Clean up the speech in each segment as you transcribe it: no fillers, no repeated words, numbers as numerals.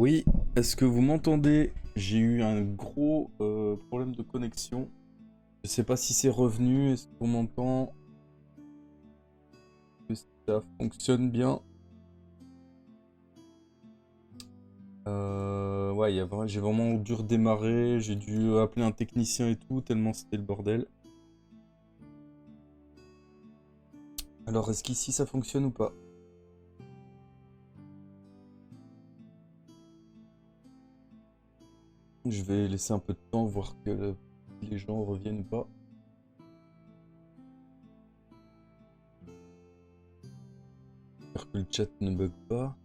Oui, est-ce que vous m'entendez? J'ai eu un gros problème de connexion. Je sais pas si c'est revenu. Est-ce qu'on m'entend? Est-ce que ça fonctionne bien? Ouais, j'ai vraiment dû redémarrer. J'ai dû appeler un technicien et tout, tellement c'était le bordel. Alors, est-ce qu'ici ça fonctionne ou pas? Je vais laisser un peu de temps, voir que les gens reviennent ou pas. J'espère que le chat ne bug pas.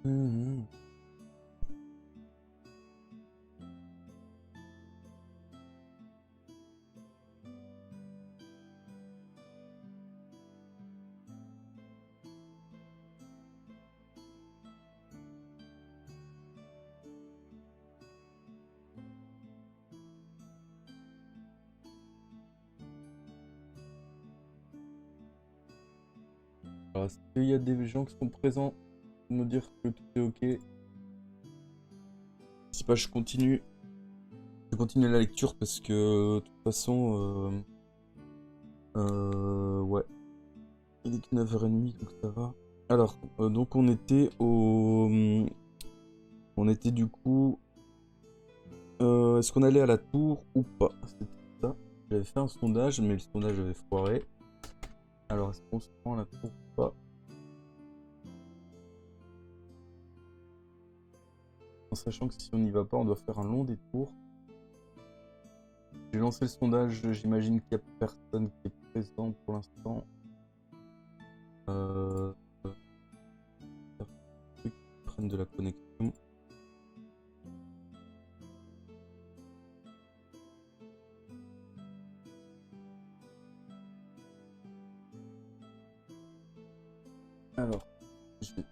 Mhm. Alors, est-ce qu'il y a des gens qui sont présents pour me dire que tout est ok? Si pas, je continue. Je continue la lecture parce que de toute façon, ouais, il est que 9h30 donc ça va. Alors, donc on était du coup, est-ce qu'on allait à la tour ou pas? C'était ça. J'avais fait un sondage, mais le sondage avait foiré. Alors, est-ce qu'on se rend à la tour ou pas? En sachant que si on n'y va pas, on doit faire un long détour. J'ai lancé le sondage, j'imagine qu'il n'y a personne qui est présent pour l'instant. Ils prennent de la connexion. Alors, je vais...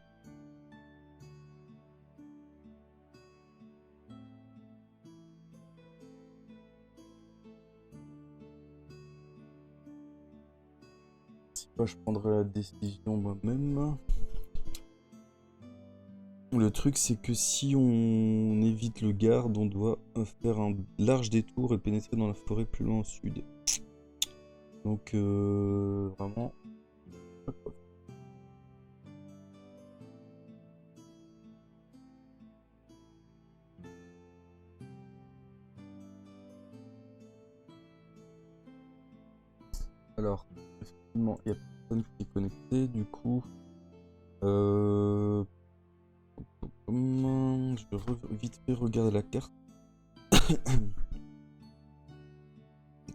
Si pas, je prendrai la décision moi-même. Le truc, c'est que si on évite le garde, on doit faire un large détour et pénétrer dans la forêt plus loin au sud. Donc, vraiment... Alors, effectivement, il n'y a personne qui est connecté, du coup... Je vais vite fait regarder la carte.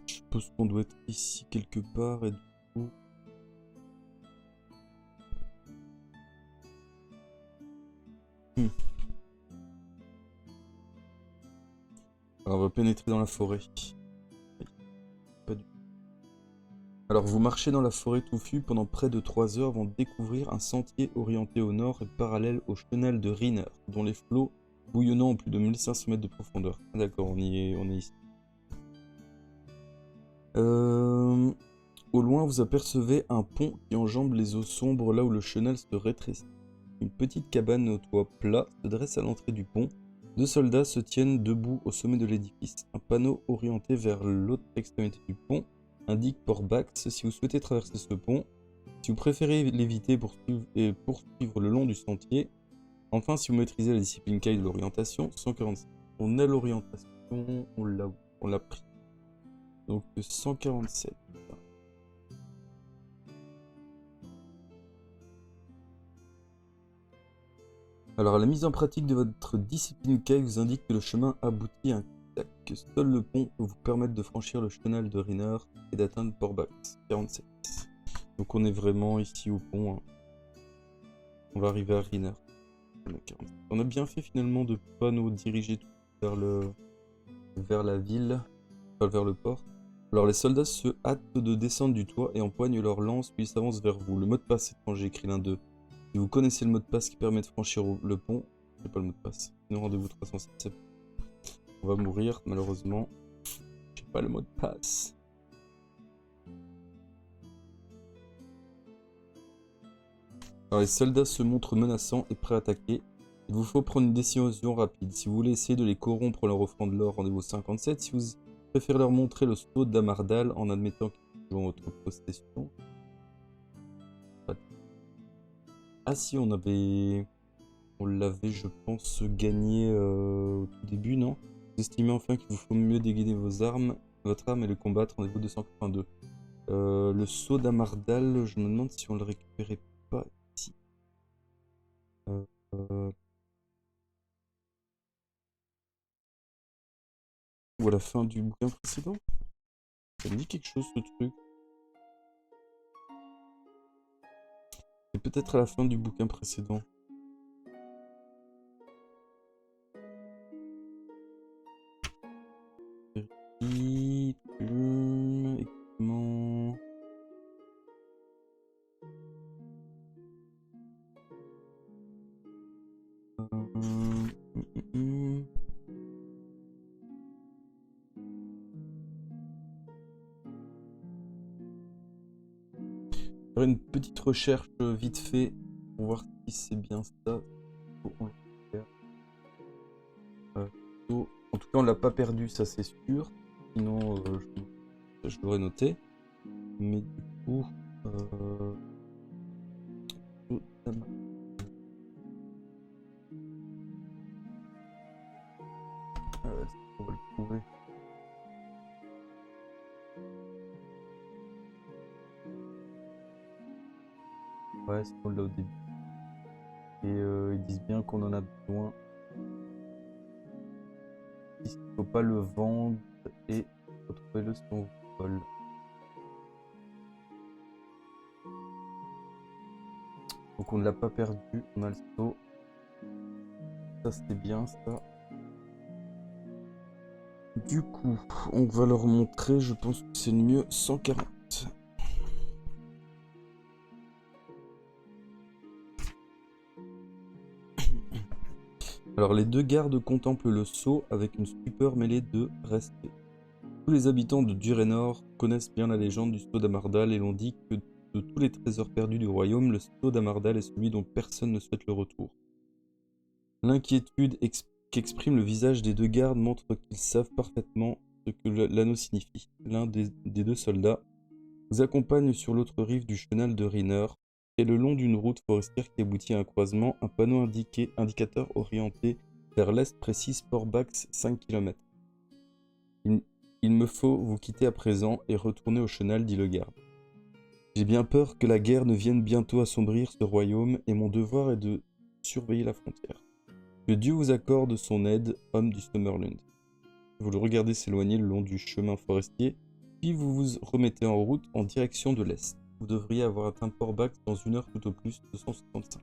Je suppose qu'on doit être ici quelque part, et du coup... Alors, on va pénétrer dans la forêt. Pas du... Alors, vous marchez dans la forêt touffue pendant près de 3 heures avant de découvrir un sentier orienté au nord et parallèle au chenal de Riner, dont les flots bouillonnant ont plus de 1500 mètres de profondeur. D'accord, on est ici. Au loin, vous apercevez un pont qui enjambe les eaux sombres là où le chenal se rétrécit. Une petite cabane au toit plat se dresse à l'entrée du pont. 2 soldats se tiennent debout au sommet de l'édifice. Un panneau orienté vers l'autre extrémité du pont indique Port Bax si vous souhaitez traverser ce pont. Si vous préférez l'éviter pour poursuivre le long du sentier. Enfin, si vous maîtrisez la discipline Kai de l'orientation, 147. On a l'orientation, on l'a pris. Donc 147. Alors, la mise en pratique de votre discipline Kai vous indique que le chemin aboutit à un cul-de-sac, que seul le pont peut vous permettre de franchir le chenal de Riner et d'atteindre Port-Bax, 47. Donc on est vraiment ici au pont. Hein. On va arriver à Riner. On a bien fait finalement de ne pas nous diriger vers la ville, enfin vers le port. Alors les soldats se hâtent de descendre du toit et empoignent leurs lances puis ils s'avancent vers vous. Le mot de passe étranger, écrit l'un d'eux. Si vous connaissez le mot de passe qui permet de franchir le pont, J'ai pas le mot de passe. Sinon, rendez-vous 307. On va mourir, malheureusement. J'ai pas le mot de passe. Alors, les soldats se montrent menaçants et prêts à attaquer. Il vous faut prendre une décision rapide. Si vous voulez essayer de les corrompre en leur offrant de l'or, rendez-vous 57. Si vous préférez leur montrer le sceau d'Amardal en admettant qu'ils sont dans votre possession. Ah si, on l'avait, je pense, gagné au tout début, non? Vous estimez enfin qu'il vous faut mieux dégainer votre arme et le combattre, rendez-vous 282. Le sceau d'Amardal, je me demande si on le récupérait pas ici. Ou à la fin du bouquin précédent? Ça me dit quelque chose ce truc. C'est peut-être à la fin du bouquin précédent. Plume, équipement. Faire une petite recherche vite fait pour voir si c'est bien ça. En tout cas, on l'a pas perdu, ça c'est sûr. Sinon, je l'aurais noté. Mais du coup, on va le trouver. Ouais, c'est on l'a au début. Et ils disent bien qu'on en a besoin. Il ne faut pas le vendre et retrouver-le si on vole. Donc on ne l'a pas perdu, on a le saut. Ça c'était bien ça. Du coup, on va leur montrer, je pense que c'est le mieux, 140. Alors les deux gardes contemplent le sceau avec une stupeur mêlée de respect. Tous les habitants de Durénor connaissent bien la légende du sceau d'Amardal et l'on dit que de tous les trésors perdus du royaume, le sceau d'Amardal est celui dont personne ne souhaite le retour. L'inquiétude qu'exprime le visage des deux gardes montre qu'ils savent parfaitement ce que l'anneau signifie. L'un des deux soldats vous accompagne sur l'autre rive du chenal de Riner et le long d'une route forestière qui aboutit à un croisement, un panneau indicateur orienté vers l'est précise Port-Bax 5 km. Il me faut vous quitter à présent et retourner au chenal, dit le garde. J'ai bien peur que la guerre ne vienne bientôt assombrir ce royaume et mon devoir est de surveiller la frontière. Que Dieu vous accorde son aide, homme du Summerlund. Vous le regardez s'éloigner le long du chemin forestier, puis vous vous remettez en route en direction de l'est. Vous devriez avoir atteint Port-Bax dans 1 heure tout au plus, 265.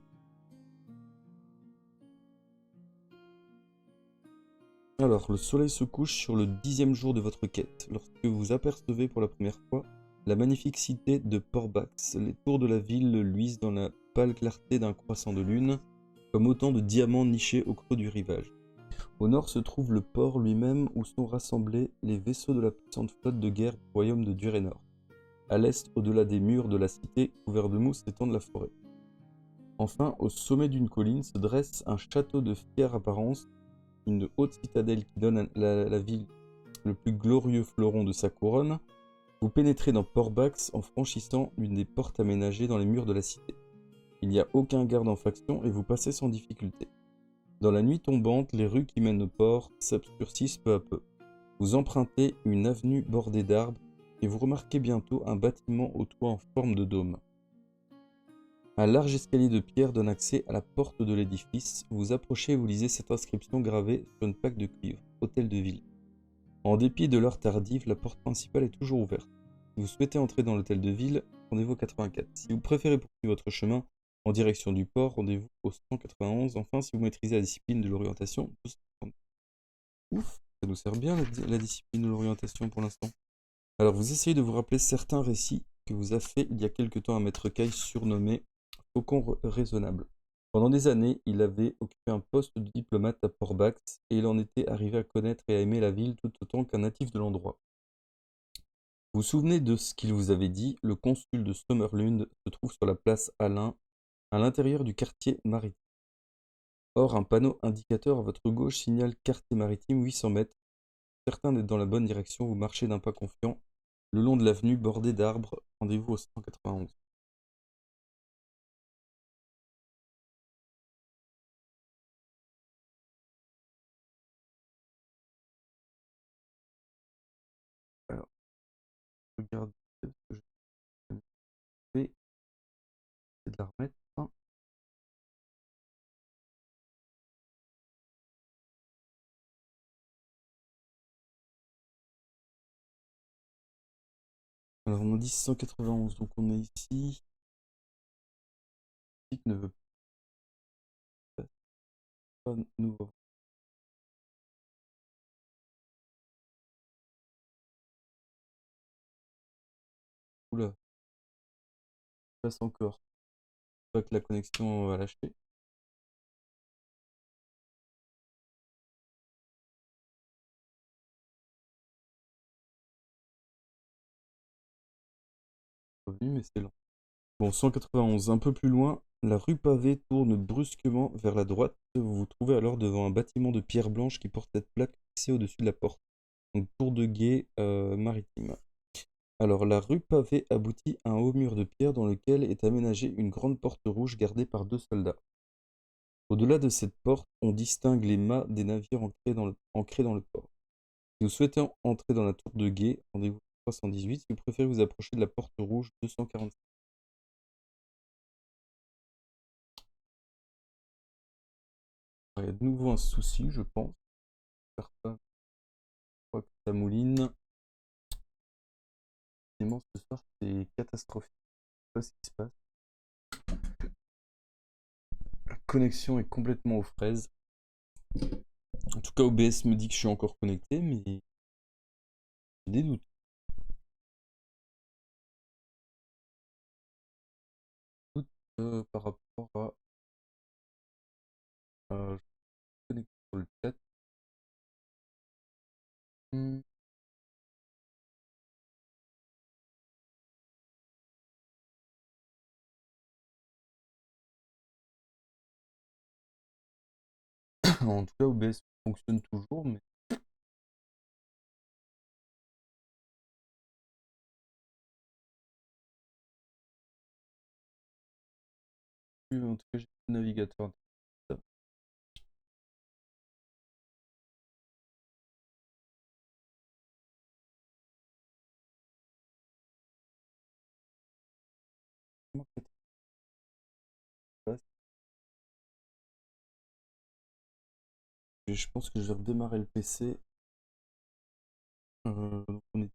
Alors, le soleil se couche sur le 10e jour de votre quête, lorsque vous apercevez pour la première fois la magnifique cité de Port-Bax. Les tours de la ville luisent dans la pâle clarté d'un croissant de lune, comme autant de diamants nichés au creux du rivage. Au nord se trouve le port lui-même où sont rassemblés les vaisseaux de la puissante flotte de guerre du royaume de Durénor. À l'est, au-delà des murs de la cité, couverts de mousse, s'étend la forêt. Enfin, au sommet d'une colline se dresse un château de fière apparence, une haute citadelle qui donne à la ville le plus glorieux fleuron de sa couronne. Vous pénétrez dans Port-Bax en franchissant une des portes aménagées dans les murs de la cité. Il n'y a aucun garde en faction et vous passez sans difficulté. Dans la nuit tombante, les rues qui mènent au port s'obscurcissent peu à peu. Vous empruntez une avenue bordée d'arbres et vous remarquez bientôt un bâtiment au toit en forme de dôme. Un large escalier de pierre donne accès à la porte de l'édifice. Vous approchez et vous lisez cette inscription gravée sur une plaque de cuivre. Hôtel de ville. En dépit de l'heure tardive, la porte principale est toujours ouverte. Si vous souhaitez entrer dans l'hôtel de ville, rendez-vous au 84. Si vous préférez poursuivre votre chemin en direction du port, rendez-vous au 191. Enfin, si vous maîtrisez la discipline de l'orientation, 230. Ouf, ça nous sert bien la discipline de l'orientation pour l'instant. Alors, vous essayez de vous rappeler certains récits que vous a fait il y a quelque temps un maître Caille surnommé Faucon raisonnable. Pendant des années, il avait occupé un poste de diplomate à Port-Bax et il en était arrivé à connaître et à aimer la ville tout autant qu'un natif de l'endroit. Vous vous souvenez de ce qu'il vous avait dit? Le consul de Sommerlund se trouve sur la place Alain, à l'intérieur du quartier maritime. Or, un panneau indicateur à votre gauche signale quartier maritime 800 mètres. Certain d'être dans la bonne direction, vous marchez d'un pas confiant le long de l'avenue bordée d'arbres. Rendez-vous au 191. Alors, regardez ce que je fais, c'est de la remettre. Alors, on a dit 191, donc on est ici. Qui ne veut pas nous voir. Oula, passe encore. Pas que la connexion va lâcher. Revenu, mais c'est lent. Bon, 191, un peu plus loin, la rue pavée tourne brusquement vers la droite. Vous vous trouvez alors devant un bâtiment de pierre blanche qui porte cette plaque fixée au-dessus de la porte. Donc, tour de guet maritime. Alors, la rue pavée aboutit à un haut mur de pierre dans lequel est aménagée une grande porte rouge gardée par deux soldats. Au-delà de cette porte, on distingue les mâts des navires ancrés dans le port. Si vous souhaitez entrer dans la tour de guet, rendez-vous 318. Si vous préférez vous approcher de la porte rouge 245. Il y a de nouveau un souci, je pense. J'espère pas. Je crois que ça mouline. Finalement, ce soir, c'est catastrophique. Je sais pas ce qui se passe. La connexion est complètement aux fraises. En tout cas, OBS me dit que je suis encore connecté, mais j'ai des doutes. Par rapport à. Je suis connecté sur le chat. Hmm. En tout cas, OBS fonctionne toujours, mais en tout cas, j'ai le navigateur. Je pense que je vais redémarrer le PC. Donc on est